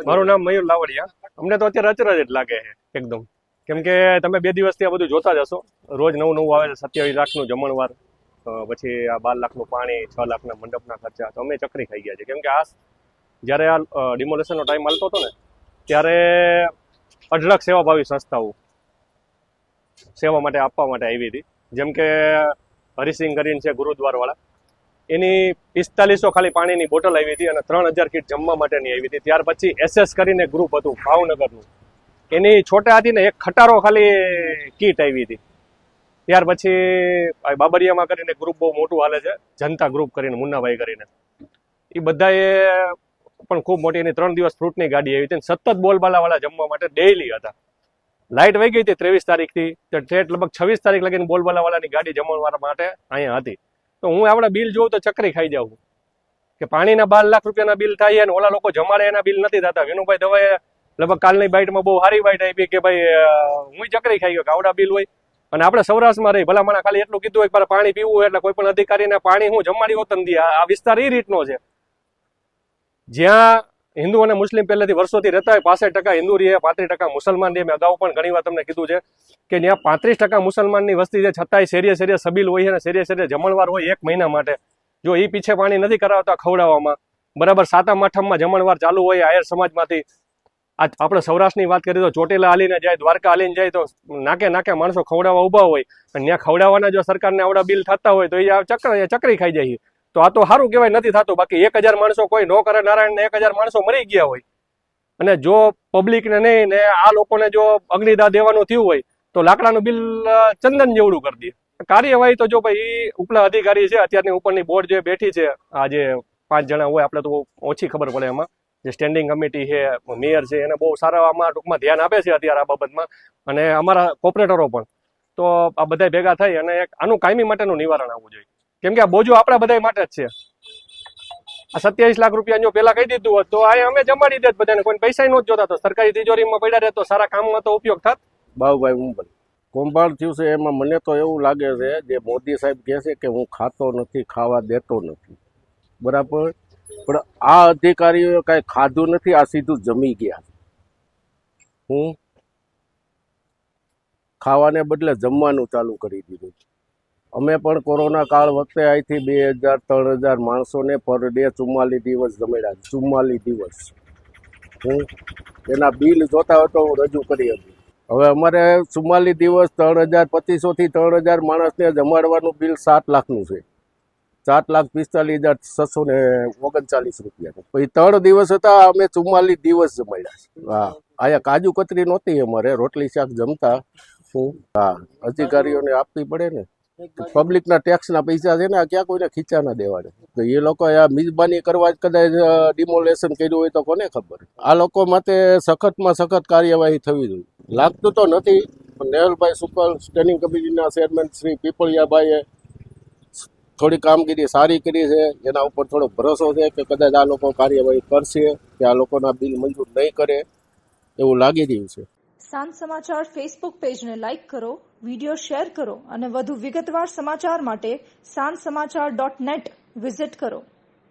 મારું નામ મયુર લાવડિયા. અમને તો અત્યારે અચરજ જ લાગે છે એકદમ, કેમ કે તમે 2 દિવસથી આ બધું જોતા જ હશો. રોજ નવું આવે છે. 27 લાખનું જમણવાર, પછી આ 12 લાખનું પાણી, 6 લાખના મંડપના ખર્ચા. તો અમે ચકરી ખાઈ ગયા છે, કેમ કે આ જ્યારે આ ડિમોલેશનનો ટાઈમ મળતો હતો ને, ત્યારે અઢળક સેવાભાવી સંસ્થાઓ સેવા માટે આપવા માટે આવી હતી. જેમ કે હરિસિંહ કરીને છે ગુરુદ્વારવાળા, એની 4500 ખાલી પાણીની બોટલ આવી હતી અને 3000 કીટ જમવા માટેની આવી હતી. ત્યાર પછી SS કરીને ગ્રુપ હતું ભાવનગરનું, એની છોટા હતી ને એક ખટારો ખાલી કીટ આવી હતી. ત્યાર પછી બાબરિયામાં કરીને ગ્રુપ બહુ મોટું હાલે છે, જનતા ગ્રુપ કરીને, મુન્નાભાઈ કરીને, એ બધાએ પણ ખૂબ મોટી એની 3 દિવસ ફ્રૂટની ગાડી આવી હતી. સતત બોલબાલાવાળા જમવા માટે ડેઈલી હતા. લાઇટ વહી ગઈ હતી 23 તારીખથી, તો ઠેઠ લગભગ 26 તારીખ લગીને બોલબાલાવાળાની ગાડી જમણવાર માટે અહીંયા હતી. તો હું આપણે બિલ જોઉં તો ચકરી ખાઈ જાઉં કે પાણીના 12 લાખ રૂપિયાના બિલ થાય અને ઓલા લોકો જમાડે એના બિલ નથી થતા. વિનુભાઈ દવાએ લગભગ કાલની બાઇટમાં બહુ સારી બાઇટ આપી કે ભાઈ હું ચકરી ખાઈ ગયો કે આવડા બિલ હોય. અને આપણે સૌરાષ્ટ્રમાં રહી ભલામણા ખાલી એટલું કીધું હોય કે પાણી પીવું હોય એટલે કોઈ પણ અધિકારીને પાણી હું જમાડી હોત નથી. આ વિસ્તાર એ રીતનો છે જ્યાં હિન્દુ અને મુસ્લિમ પહેલેથી વર્ષોથી રહેતા હોય. 65% હિન્દુ રહે, 35% મુસલમાન રહે. મેં અગાઉ પણ ઘણી વાર તમને કીધું છે કે ત્યાં 35% મુસલમાનની વસ્તી છે, છતાંય શેરીએ સબીલ હોય અને શેરીએ જમણવાર હોય 1 મહિના માટે. જો એ પીછે પાણી નથી કરાવતા ખવડાવવામાં, બરાબર 7મ 8મમાં જમણવાર ચાલુ હોય આયર સમાજમાંથી. આ આપણે સૌરાષ્ટ્રની વાત કરીએ તો ચોટીલા હાલીને જાય, દ્વારકા હાલીને જાય, તો નાકે માણસો ખવડાવવા ઊભા હોય અને ત્યાં ખવડાવવાના જો સરકારને આવડા બિલ થતા હોય તો એ ચકરી ખાઈ જાય. તો આ તો સારું કહેવાય નથી થતું. બાકી 1000 માણસો કોઈ નો કરે નારાયણને 1000 માણસો મરી ગયા હોય અને જો પબ્લિકને નહીં ને આ લોકોને જો અગ્નિદાહ દેવાનું થયું હોય તો લાકડાનું બિલ ચંદન જેવડું કરી દે. કાર્યવાહી તો જો ભાઈ ઉપલા અધિકારી છે, અત્યારની ઉપરની બોર્ડ જે બેઠી છે, આ જે 5 જણા હોય, આપણે તો ઓછી ખબર પડે એમાં, જે સ્ટેન્ડિંગ કમિટી છે, મેયર છે, એને બહુ સારા આમાં ટૂંકમાં ધ્યાન આપે છે અત્યારે આ બાબતમાં, અને અમારા કોર્પોરેટરો પણ. તો આ બધા ભેગા થઈ અને આનું કાયમી માટેનું નિવારણ આવવું જોઈએ, કેમ કે આ બોજો આપણા બધા માટે જ છે. આ 27 લાખ રૂપિયા જો પેલા કહી દીધું હોત તો આ અમે જમાડી દેત બધાને, કોઈ પૈસા નો જોતા. તો સરકારી તિજોરીમાં પડ્યા રહે તો સારા કામમાં તો ઉપયોગ થાત. બાબુભાઈ હું કૌભાંડ થયું છે એમાં મને તો એવું લાગે છે, જે મોદી સાહેબ કહે છે કે હું ખાતો નથી, ખાવા દેતો નથી, બરાબર, પણ આ અધિકારીઓએ કાંઈ ખાધું નથી, આ સીધું જમી ગયા. હું ખાવાને બદલે જમવાનું ચાલુ કરી દીધું. અમે પણ કોરોના કાળ વખતે અહીંથી 2000-3000 માણસોને પર ડે 44 દિવસ જમાડ્યા. 44 દિવસ. હું એના બિલ જોતા હોય તો હું રજૂ કરી હતી. હવે અમારે 44 દિવસ 3250 થી 3000 માણસને જમાડવાનું બિલ 7 લાખનું છે. 7,45,639 રૂપિયા. પછી 3 દિવસ હતા, અમે 44 દિવસ જમાડ્યા. હા, અહીંયા કાજુ કતરી નહોતી અમારે, રોટલી શાક જમતા. હું હા, અધિકારીઓને આપવી પડે ને, પબ્લિકના ટેક્સના પૈસા છે ને, આ ક્યાં કોઈને ખીચા ના દેવાડે. તો એ લોકો આ મિજબાની કરવા જ કદાચ ડિમોલેશન કર્યું હોય તો કોને ખબર. આ લોકો માટે સખતમાં સખત કાર્યવાહી થવી જોઈએ. લાગતું તો નથી, નેહલભાઈ સુકલ સ્ટેન્ડિંગ કમિટીના ચેરમેન શ્રી પીપળિયાભાઈએ થોડી કામગીરી સારી કરી છે. એના ઉપર થોડો ભરોસો છે કે કદાચ આ લોકો કાર્યવાહી કરશે, કે આ લોકોના બિલ મંજૂર નહીં કરે એવું લાગી રહ્યું છે. સાંજ સમાચાર ફેસબુક પેજને લાઇક કરો, વિડીયો શેર કરો અને વધુ વિગતવાર સમાચાર માટે sanssamachar.net વિઝિટ કરો.